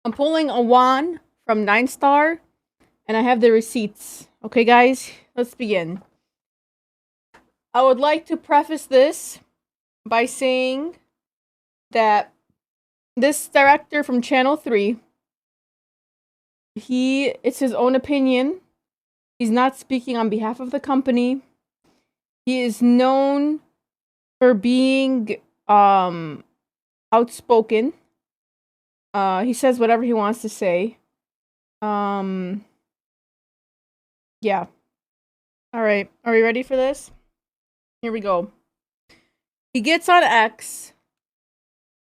I'm pulling a wand from 9 Star, and I have the receipts. Okay, guys, let's begin. I would like to preface this by saying that this director from Channel 3, it's his own opinion. He's not speaking on behalf of the company. He is known for being outspoken. He says whatever he wants to say. Yeah. All right. Are we ready for this? Here we go. He gets on X,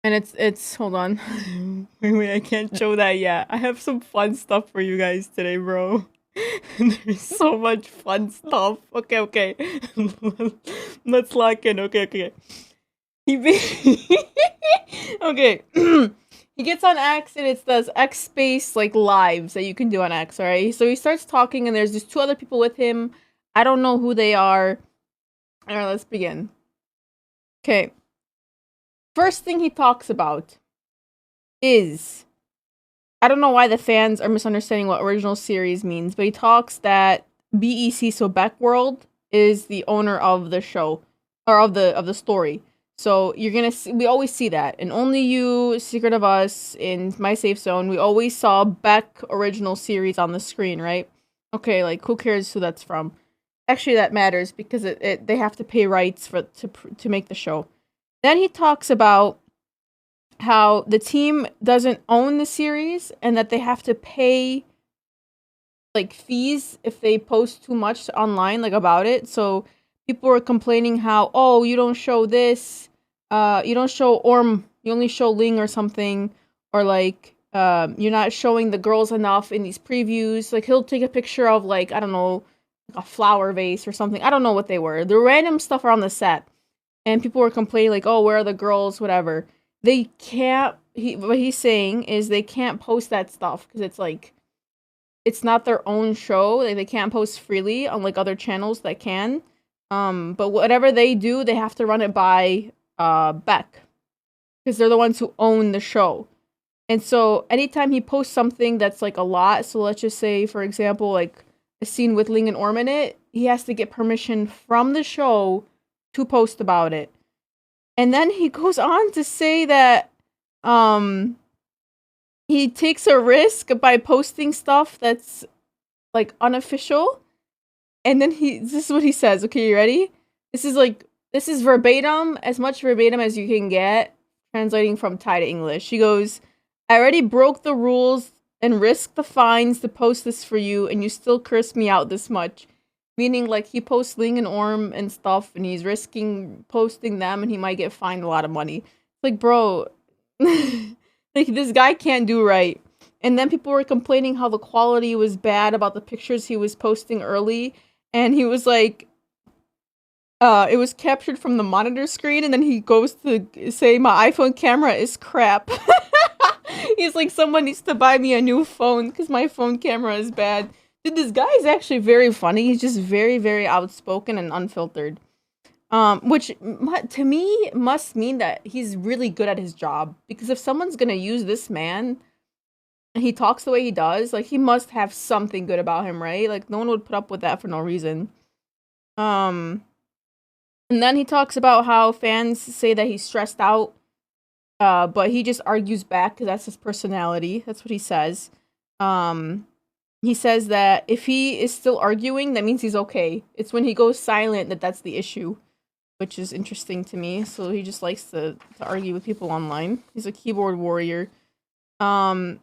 and it's hold on. wait, I can't show that yet. I have some fun stuff for you guys today, bro. There's so much fun stuff. Okay. Let's lock in. Okay. Okay. He gets on X, and it does X space like lives that you can do on X, alright? So he starts talking, and there's just 2 other people with him. I don't know who they are. Alright, let's begin. Okay. First thing he talks about is, I don't know why the fans are misunderstanding what original series means, but he talks that BEC, so Backworld, is the owner of the show, or of the story. So you're gonna see, we always see that in Only You, Secret of Us, in My Safe Zone, we always saw Beck original series on the screen, right? Okay, like who cares who that's from? Actually, that matters because they have to pay rights to make the show. Then he talks about how the team doesn't own the series and that they have to pay like fees if they post too much online like about it. So people were complaining how, oh, you don't show this, you don't show Orm, you only show Ling or something, or like you're not showing the girls enough in these previews. Like he'll take a picture of like, I don't know, like a flower vase or something. I don't know what they were. The random stuff around the set. And people were complaining like, oh, where are the girls, whatever. They can't, what he's saying is they can't post that stuff because it's like, it's not their own show. Like, they can't post freely unlike other channels that can. But whatever they do, they have to run it by Beck because they're the ones who own the show. And so anytime he posts something that's like a lot, so let's just say, for example, like a scene with Ling and Orm in it, he has to get permission from the show to post about it. And then he goes on to say that he takes a risk by posting stuff that's like unofficial. And then this is what he says. Okay, you ready? This is verbatim, as much verbatim as you can get, translating from Thai to English. He goes, I already broke the rules and risked the fines to post this for you, and you still curse me out this much. Meaning, like, he posts Ling and Orm and stuff, and he's risking posting them, and he might get fined a lot of money. Like, bro, like, this guy can't do right. And then people were complaining how the quality was bad about the pictures he was posting early, and he was like, it was captured from the monitor screen, and then he goes to say, my iPhone camera is crap. He's like, someone needs to buy me a new phone, because my phone camera is bad. Dude, this guy is actually very funny. He's just very, very outspoken and unfiltered. Which, to me, must mean that he's really good at his job. Because if someone's gonna use this man, and he talks the way he does, like, he must have something good about him, right? Like, no one would put up with that for no reason. And then he talks about how fans say that he's stressed out, but he just argues back because that's his personality. That's what he says. He says that if he is still arguing, that means he's okay. It's when he goes silent that's the issue, which is interesting to me. So he just likes to argue with people online. He's a keyboard warrior. And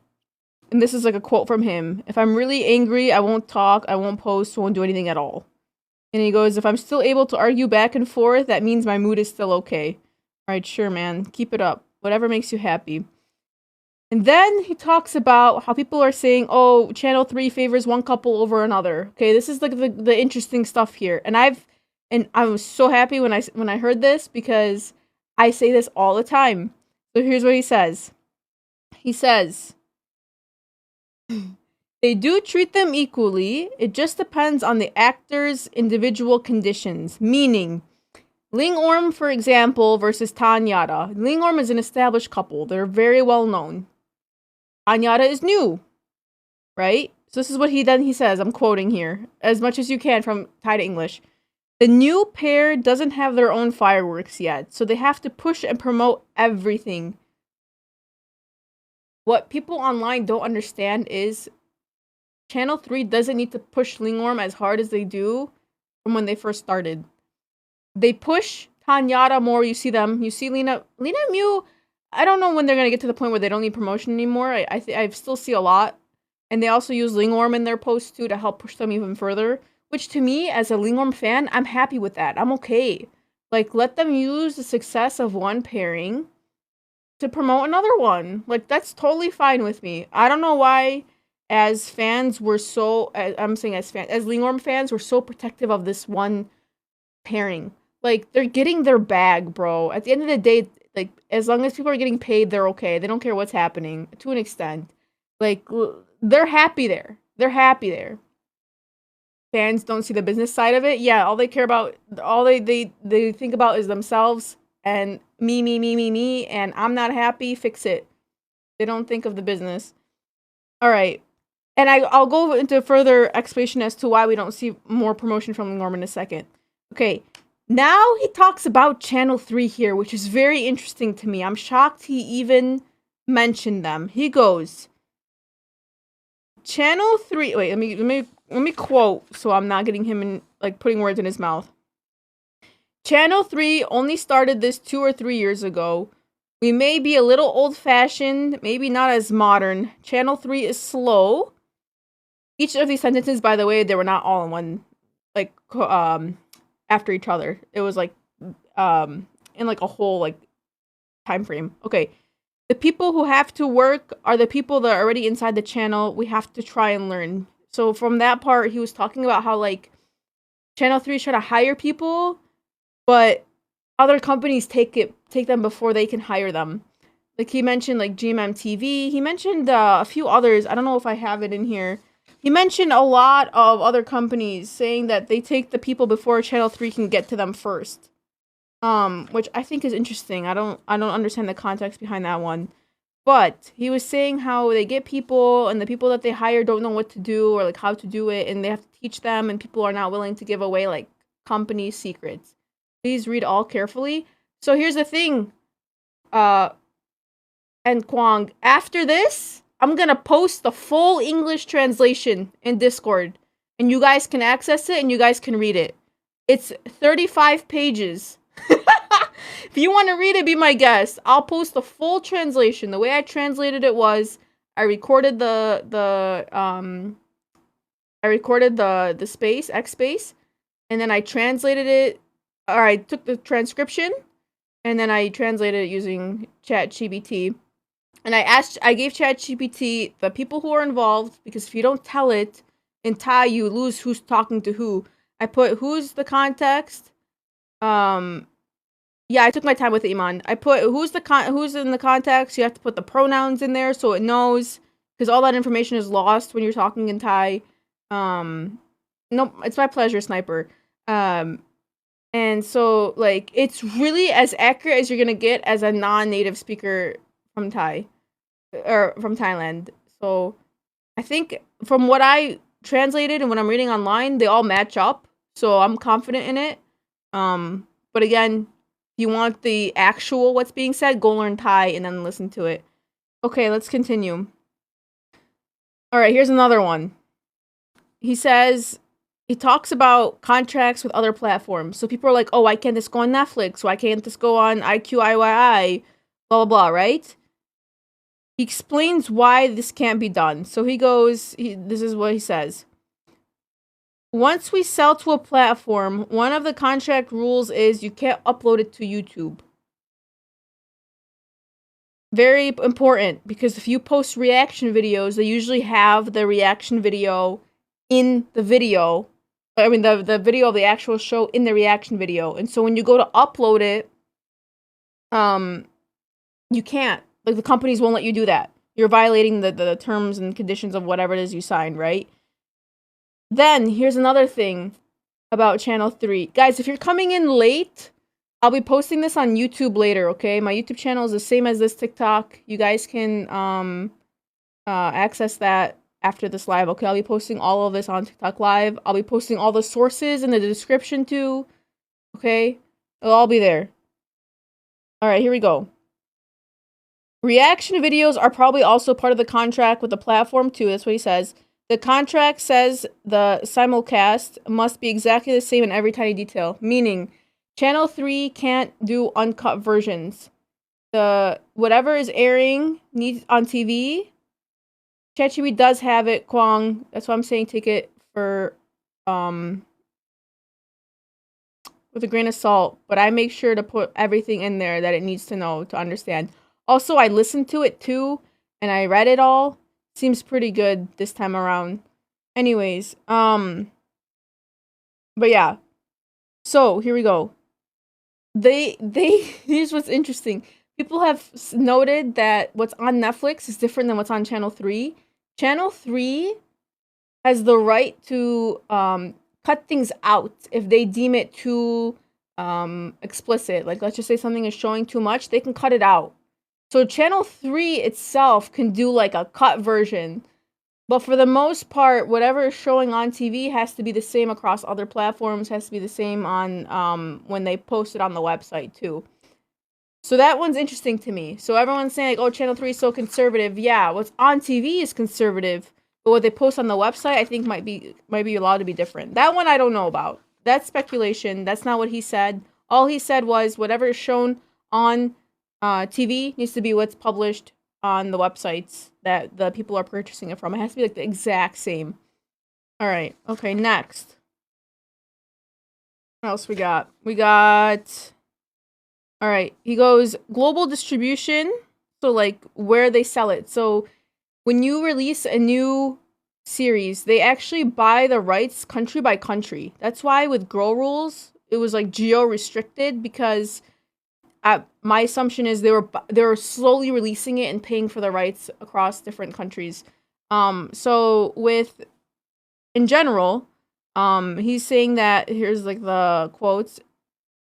this is like a quote from him. If I'm really angry, I won't talk, I won't post, I won't do anything at all. And he goes, if I'm still able to argue back and forth, that means my mood is still okay. Alright, sure, man. Keep it up. Whatever makes you happy. And then he talks about how people are saying, oh, Channel 3 favors one couple over another. Okay, this is like the interesting stuff here. And I was so happy when I heard this because I say this all the time. So here's what he says. He says, they do treat them equally. It just depends on the actor's individual conditions. Meaning, Ling Orm, for example, versus Tanyada. Ling Orm is an established couple. They're very well known. Anyata is new, right? So this is what he says, I'm quoting here, as much as you can from Thai to English. The new pair doesn't have their own fireworks yet, so they have to push and promote everything. What people online don't understand is Channel 3 doesn't need to push Lingworm as hard as they do from when they first started. They push Tanyata more, you see them. You see Lena Mew, I don't know when they're going to get to the point where they don't need promotion anymore. I still see a lot. And they also use Lingworm in their posts too to help push them even further. Which to me, as a Lingworm fan, I'm happy with that. I'm okay. Like, let them use the success of one pairing to promote another one. Like, that's totally fine with me. I don't know why, as fans, we're so... as Lingworm fans, we're so protective of this one pairing. Like, they're getting their bag, bro. At the end of the day, like, as long as people are getting paid, they're okay. They don't care what's happening, to an extent. Like, they're happy there. They're happy there. Fans don't see the business side of it. Yeah, all they care about, all they think about is themselves and me, and I'm not happy, fix it. They don't think of the business. All right. And I'll go into further explanation as to why we don't see more promotion from Lingworm in a second. Okay. Now he talks about Channel 3 here, which is very interesting to me. I'm shocked he even mentioned them. He goes, Channel 3, wait, let me quote so I'm not getting him in, like, putting words in his mouth. Channel 3 only started this 2 or 3 years ago. We may be a little old-fashioned, maybe not as modern. Channel 3 is slow. Each of these sentences, by the way, they were not all in one, like, after each other. It was, like, in, like, a whole, like, time frame. Okay. The people who have to work are the people that are already inside the channel. We have to try and learn. So from that part, he was talking about how, like, Channel 3 is trying to hire people, but other companies take them before they can hire them. Like, he mentioned, like, GMM TV. He mentioned a few others. I don't know if I have it in here. He mentioned a lot of other companies saying that they take the people before Channel 3 can get to them first. Which I think is interesting. I don't understand the context behind that one. But he was saying how they get people, and the people that they hire don't know what to do or, like, how to do it, and they have to teach them, and people are not willing to give away, like, company secrets. Please read all carefully. So here's the thing, and Kwong, after this, I'm gonna post the full English translation in Discord, and you guys can access it, and you guys can read it. It's 35 pages. If you want to read it, be my guest. I'll post the full translation. The way I translated it was, I recorded the space, X space, and then I translated it, or I took the transcription, and then I translated it using ChatGPT. And I gave ChatGPT the people who are involved, because if you don't tell it in Thai, you lose who's talking to who. I put who's the context. Yeah, I took my time with it, Iman. I put who's in the context. You have to put the pronouns in there so it knows, because all that information is lost when you're talking in Thai. Nope, it's my pleasure, Sniper. And so, like, it's really as accurate as you're gonna get as a non-native speaker from Thai, or from Thailand. So, I think from what I translated and what I'm reading online, they all match up. So I'm confident in it. But again, if you want the actual what's being said, go learn Thai and then listen to it. Okay, let's continue. Alright, here's another one. He talks about contracts with other platforms. So people are like, oh, why can't this go on Netflix? Why can't this go on IQIYI? Blah, blah, blah, right? He explains why this can't be done. So he goes, this is what he says. Once we sell to a platform, one of the contract rules is you can't upload it to YouTube. Very important, because if you post reaction videos, they usually have the reaction video in the video. I mean, the video of the actual show in the reaction video. And so when you go to upload it, you can't. Like, the companies won't let you do that. You're violating the terms and conditions of whatever it is you signed, right? Then, here's another thing about Channel 3. Guys, if you're coming in late, I'll be posting this on YouTube later, okay? My YouTube channel is the same as this TikTok. You guys can access that after this live. Okay, I'll be posting all of this on TikTok Live. I'll be posting all the sources in the description too. Okay, it'll all be there. All right, here we go. Reaction videos are probably also part of the contract with the platform too. That's what he says. The contract says the simulcast must be exactly the same in every tiny detail, meaning Channel 3 can't do uncut versions. The whatever is airing needs on TV. ChatGPT does have it, Kwong. That's why I'm saying take it for with a grain of salt, but I make sure to put everything in there that it needs to know to understand. Also, I listened to it too, and I read it all. Seems pretty good this time around. Anyways, but yeah. So, here we go. Here's what's interesting. People have noted that what's on Netflix is different than what's on Channel 3. Channel 3 has the right to cut things out if they deem it too explicit. Like, let's just say something is showing too much, they can cut it out. So Channel 3 itself can do like a cut version. But for the most part, whatever is showing on TV has to be the same across other platforms, has to be the same on when they post it on the website too. So that one's interesting to me. So everyone's saying like, oh, Channel 3 is so conservative. Yeah, what's on TV is conservative. But what they post on the website, I think might be allowed to be different. That one I don't know about. That's speculation. That's not what he said. All he said was whatever is shown on TV needs to be what's published on the websites that the people are purchasing it from. It has to be like the exact same. All right. Okay. Next. What else we got? All right. He goes global distribution. So like where they sell it. So when you release a new series, they actually buy the rights country by country. That's why with Girl Rules, it was like geo restricted because my assumption is they were slowly releasing it and paying for the rights across different countries. So with in general, he's saying that here's like the quotes.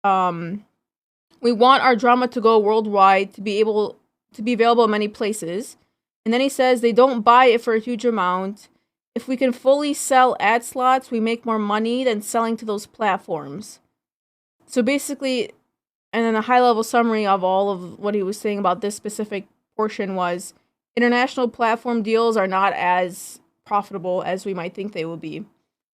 We want our drama to go worldwide to be available in many places. And then he says they don't buy it for a huge amount. If we can fully sell ad slots, we make more money than selling to those platforms. So basically, and then a high-level summary of all of what he was saying about this specific portion was international platform deals are not as profitable as we might think they will be.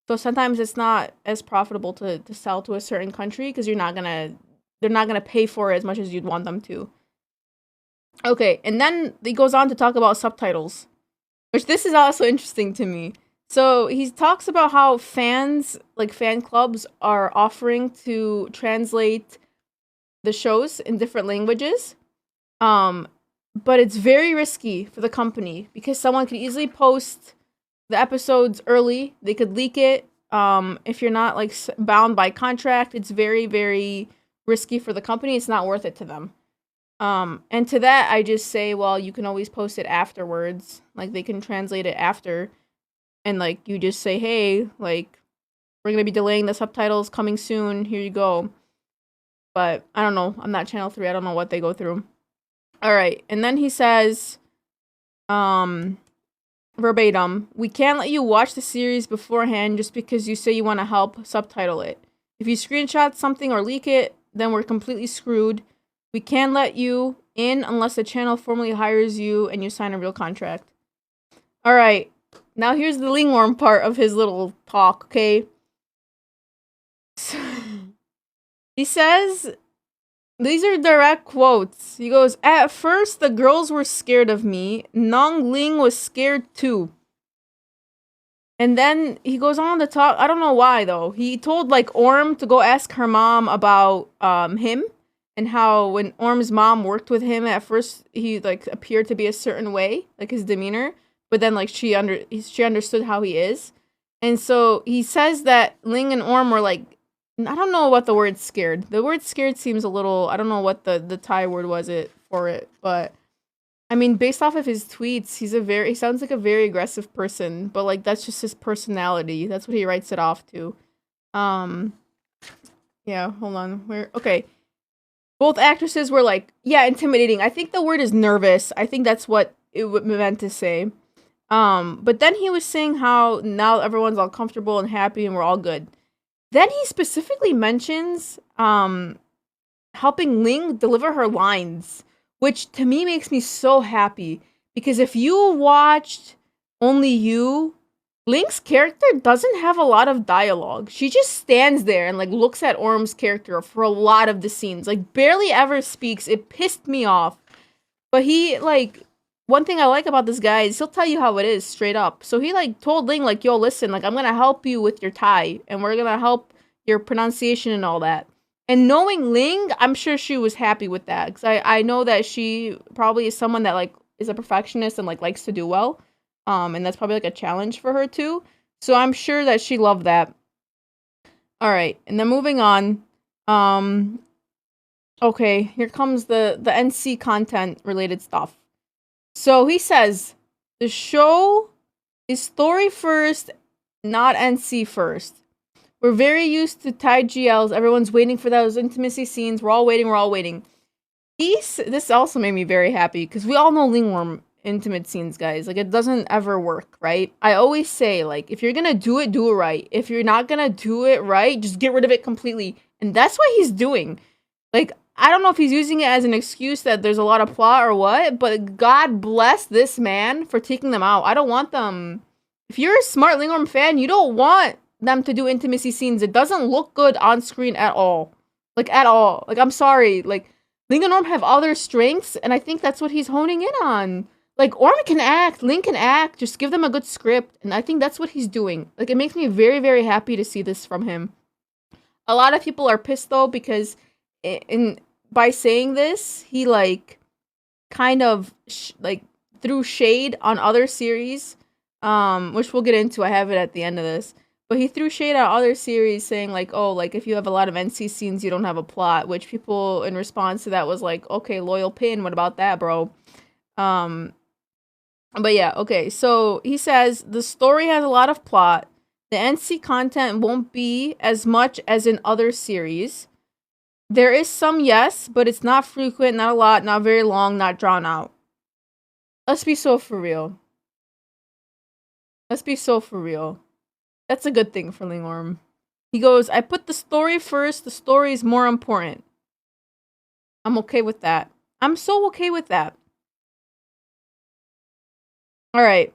So sometimes it's not as profitable to sell to a certain country because they're not gonna pay for it as much as you'd want them to. Okay, and then he goes on to talk about subtitles, which this is also interesting to me. So he talks about how fans, like fan clubs, are offering to translate the shows in different languages. But it's very risky for the company because someone could easily post the episodes early. They could leak it. If you're not like bound by contract, it's very, very risky for the company. It's not worth it to them. And to that, I just say, well, you can always post it afterwards. Like, they can translate it after. And, like, you just say, hey, like, we're going to be delaying the subtitles coming soon. Here you go. But, I don't know. I'm not Channel 3. I don't know what they go through. All right. And then he says, verbatim, we can't let you watch the series beforehand just because you say you want to help subtitle it. If you screenshot something or leak it, then we're completely screwed. We can't let you in unless the channel formally hires you and you sign a real contract. Alright, now here's the lingworm part of his little talk, okay? So, he says, these are direct quotes. He goes, at first the girls were scared of me. Nong Ling was scared too. And then he goes on to talk, I don't know why though. He told like Orm to go ask her mom about him. And how when Orm's mom worked with him, at first he like appeared to be a certain way, like his demeanor, but then like she understood how he is. And so he says that Ling and Orm were like, I don't know what the word scared. The word scared seems a little, I don't know what the Thai word was for it, but I mean, based off of his tweets, he sounds like a very aggressive person, but like that's just his personality. That's what he writes it off to. Yeah, hold on. Okay. Both actresses were like, yeah, intimidating. I think the word is nervous. I think that's what it meant to say. But then he was saying how now everyone's all comfortable and happy and we're all good. Then he specifically mentions helping Ling deliver her lines, which to me makes me so happy because if you watched Only You, Ling's character doesn't have a lot of dialogue. She just stands there and like looks at Orm's character for a lot of the scenes. Like barely ever speaks. It pissed me off. But he like one thing I like about this guy is he'll tell you how it is straight up. So he like told Ling like, "Yo, listen, like I'm going to help you with your Thai and we're going to help your pronunciation and all that." And knowing Ling, I'm sure she was happy with that cuz I know that she probably is someone that like is a perfectionist and like likes to do well. And that's probably like a challenge for her too. So I'm sure that she loved that. All right, and then moving on. Um, okay, here comes the NC content related stuff. So he says the show is story first, not NC first. We're very used to Thai GLs. Everyone's waiting for those intimacy scenes. We're all waiting. We're all waiting. This also made me very happy because we all know Lingworm intimate scenes, guys. Like, it doesn't ever work, right? I always say, like, if you're gonna do it right. If you're not gonna do it right, just get rid of it completely. And that's what he's doing. Like, I don't know if he's using it as an excuse that there's a lot of plot or what, but God bless this man for taking them out. I don't want them. If you're a smart Lingworm fan, you don't want them to do intimacy scenes. It doesn't look good on screen at all. Like, at all. Like, I'm sorry. Like, Ling and Orm have other strengths, and I think that's what he's honing in on. Like, Orm can act, Ling can act, just give them a good script, and I think that's what he's doing. Like, it makes me very, very happy to see this from him. A lot of people are pissed, though, because by saying this, he, like, kind of, threw shade on other series, which we'll get into. I have it at the end of this. But he threw shade on other series saying, like, oh, like, if you have a lot of NC scenes, you don't have a plot, which people, in response to that, was like, okay, Loyal Pin, what about that, bro? But yeah, okay, so he says, the story has a lot of plot. The NC content won't be as much as in other series. There is some, yes, but it's not frequent, not a lot, not very long, not drawn out. Let's be so for real. Let's be so for real. That's a good thing for Lingworm. He goes, I put the story first. The story is more important. I'm okay with that. I'm so okay with that. All right.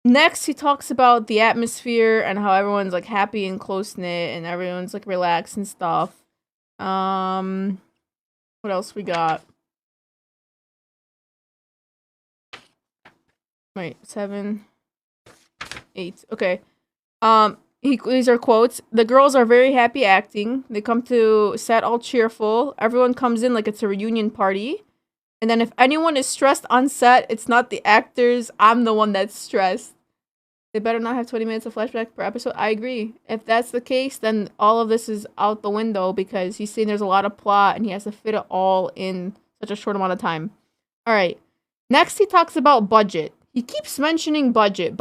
Next, he talks about the atmosphere and how everyone's like happy and close knit and everyone's like relaxed and stuff. What else we got? Wait, 7, 8. Okay. These are quotes. The girls are very happy acting. They come to set all cheerful. Everyone comes in like it's a reunion party. And then if anyone is stressed on set, it's not the actors. I'm the one that's stressed. They better not have 20 minutes of flashback per episode. I agree. If that's the case, then all of this is out the window because he's saying there's a lot of plot and he has to fit it all in such a short amount of time. All right. Next, he talks about budget. He keeps mentioning budget.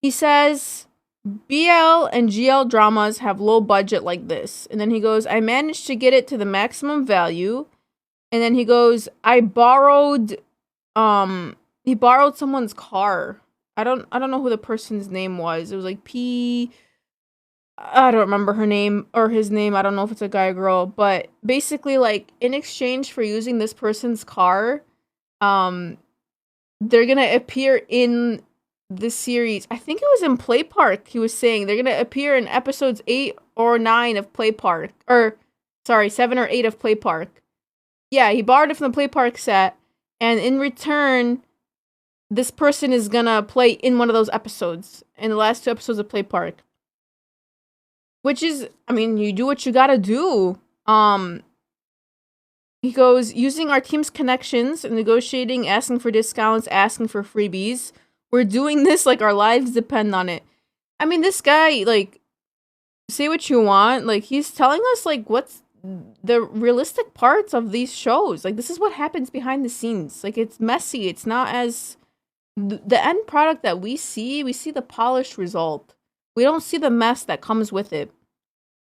He says, BL and GL dramas have low budget like this. And then he goes, I managed to get it to the maximum value. And then he goes, he borrowed someone's car. I don't know who the person's name was. It was like I don't remember her name or his name. I don't know if it's a guy or girl, but basically like in exchange for using this person's car, they're going to appear in this series. I think it was in Play Park. He was saying they're going to appear in episodes 8 or 9 of Play Park, or sorry, 7 or 8 of Play Park. Yeah, he borrowed it from the Play Park set, and in return, this person is gonna play in one of those episodes, in the last 2 episodes of Play Park. Which is, I mean, you do what you gotta do. He goes, using our team's connections, negotiating, asking for discounts, asking for freebies. We're doing this like our lives depend on it. I mean, this guy, like, say what you want, like, he's telling us, like, what's the realistic parts of these shows. Like, this is what happens behind the scenes. Like, it's messy. It's not as the end product that we see the polished result. We don't see the mess that comes with it.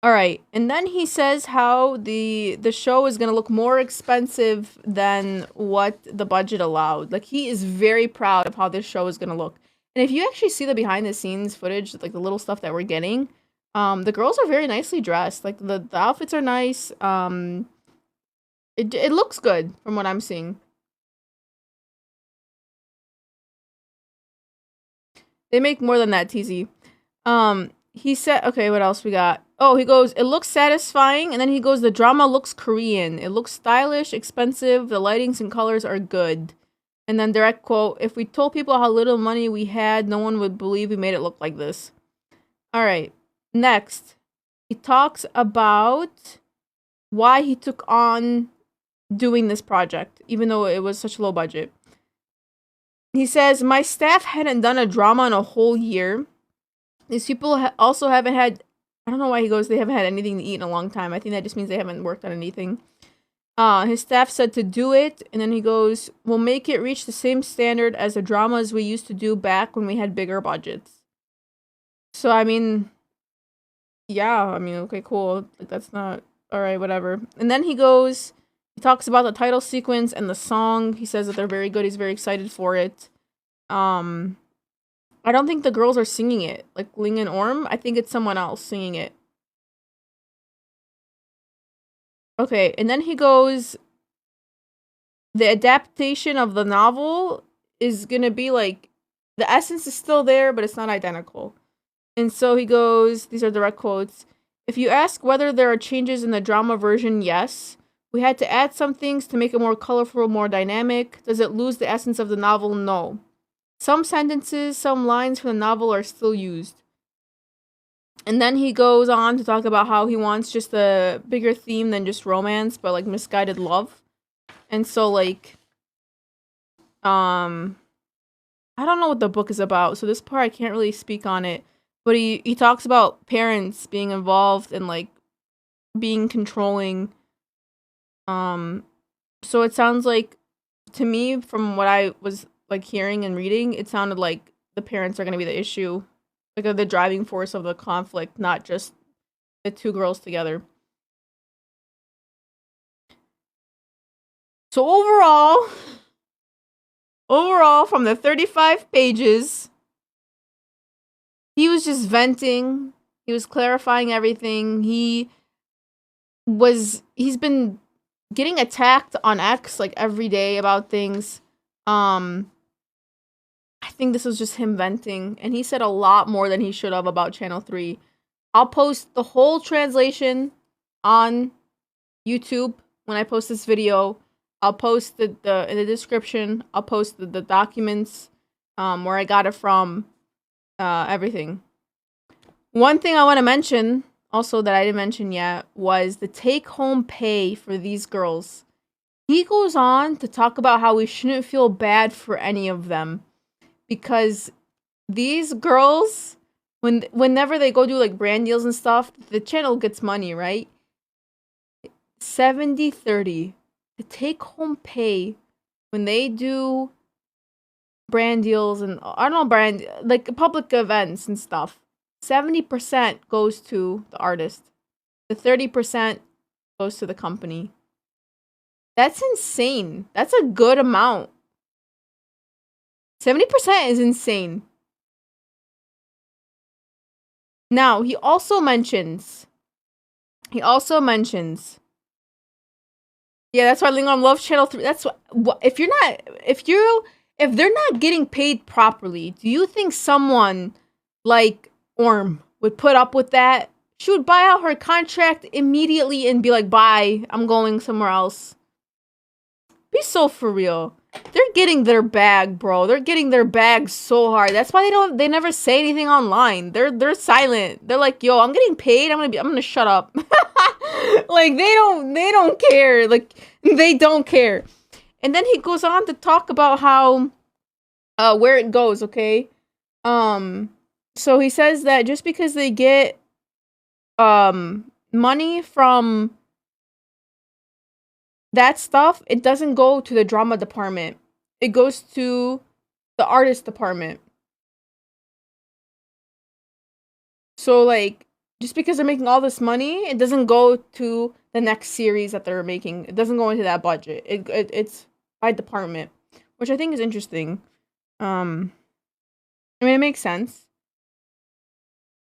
All right, and then he says how the show is gonna look more expensive than what the budget allowed. Like he is very proud of how this show is gonna look. And if you actually see the behind the scenes footage, like the little stuff that we're getting, the girls are very nicely dressed. Like the outfits are nice. It looks good from what I'm seeing. They make more than that, TZ. He said, okay, what else we got? Oh, he goes, it looks satisfying, and then he goes, the drama looks Korean. It looks stylish, expensive, the lightings and colors are good. And then direct quote, if we told people how little money we had, no one would believe we made it look like this. Alright, next. He talks about why he took on doing this project, even though it was such low budget. He says, my staff hadn't done a drama in a whole year. These people also haven't had, I don't know why he goes, they haven't had anything to eat in a long time. I think that just means they haven't worked on anything. His staff said to do it, and then he goes, we'll make it reach the same standard as the dramas we used to do back when we had bigger budgets. So, I mean, yeah, I mean, okay, cool. Like, that's not, alright, whatever. And then he goes, he talks about the title sequence and the song. He says that they're very good. He's very excited for it. I don't think the girls are singing it. Like Ling and Orm. I think it's someone else singing it. Okay, and then he goes, the adaptation of the novel is gonna be like, the essence is still there, but it's not identical. And so he goes, these are direct quotes, if you ask whether there are changes in the drama version, yes. We had to add some things to make it more colorful, more dynamic. Does it lose the essence of the novel? No. Some sentences, some lines from the novel are still used. And then he goes on to talk about how he wants just a bigger theme than just romance, but like misguided love. And so like, I don't know what the book is about, so this part I can't really speak on it. But he talks about parents being involved and like being controlling. So it sounds like, to me, from what I was like hearing and reading, it sounded like the parents are going to be the issue, like the driving force of the conflict, not just the two girls together. So overall from the 35 pages, he was just venting. He was clarifying everything. He's been getting attacked on X like every day about things. I think this was just him venting, and he said a lot more than he should have about Channel 3. I'll post the whole translation on YouTube when I post this video. I'll post the in the description. I'll post the documents, where I got it from, everything. One thing I want to mention, also that I didn't mention yet, was the take-home pay for these girls. He goes on to talk about how we shouldn't feel bad for any of them, because these girls, whenever they go do like brand deals and stuff, the channel gets money, right? 70-30. The take-home pay when they do brand deals and, I don't know, like public events and stuff, 70% goes to the artist. The 30% goes to the company. That's insane. That's a good amount. 70% is insane. Now, he also mentions, yeah, that's why Lingam loves Channel 3. That's what, if they're not getting paid properly, do you think someone like Orm would put up with that? She would buy out her contract immediately and be like, bye, I'm going somewhere else. Be so for real. They're getting their bag, bro. They're getting their bag so hard. That's why they never say anything online. They're silent. They're like, yo, I'm getting paid. I'm gonna shut up. Like they don't care. Like they don't care. And then he goes on to talk about how where it goes, okay? So he says that just because they get money from that stuff, it doesn't go to the drama department. It goes to the artist department. So like just because they're making all this money, it doesn't go to the next series that they're making. It doesn't go into that budget. It's by department, which I think is interesting. I mean, it makes sense.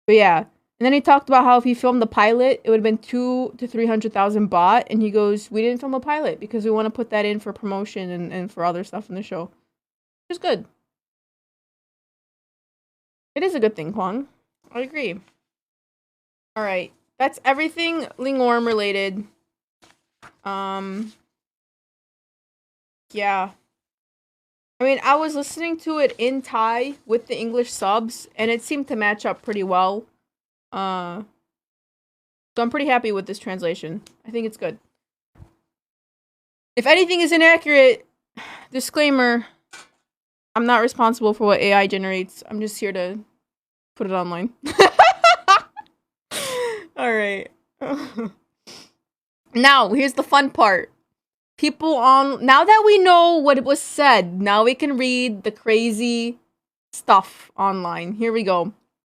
But yeah. And then he talked about how if he filmed the pilot, it would have been 2 to 300,000 baht. And he goes, "We didn't film a pilot because we want to put that in for promotion and for other stuff in the show." Which is good. It is a good thing, Kwang. I agree. Alright. That's everything Lingorm related. Yeah. I mean, I was listening to it in Thai with the English subs, and it seemed to match up pretty well. So I'm pretty happy with this translation. I think it's good. If anything is inaccurate, disclaimer, I'm not responsible for what AI generates. I'm just here to put it online. Alright. Now, here's the fun part. Now that we know what was said, now we can read the crazy stuff online. Here we go.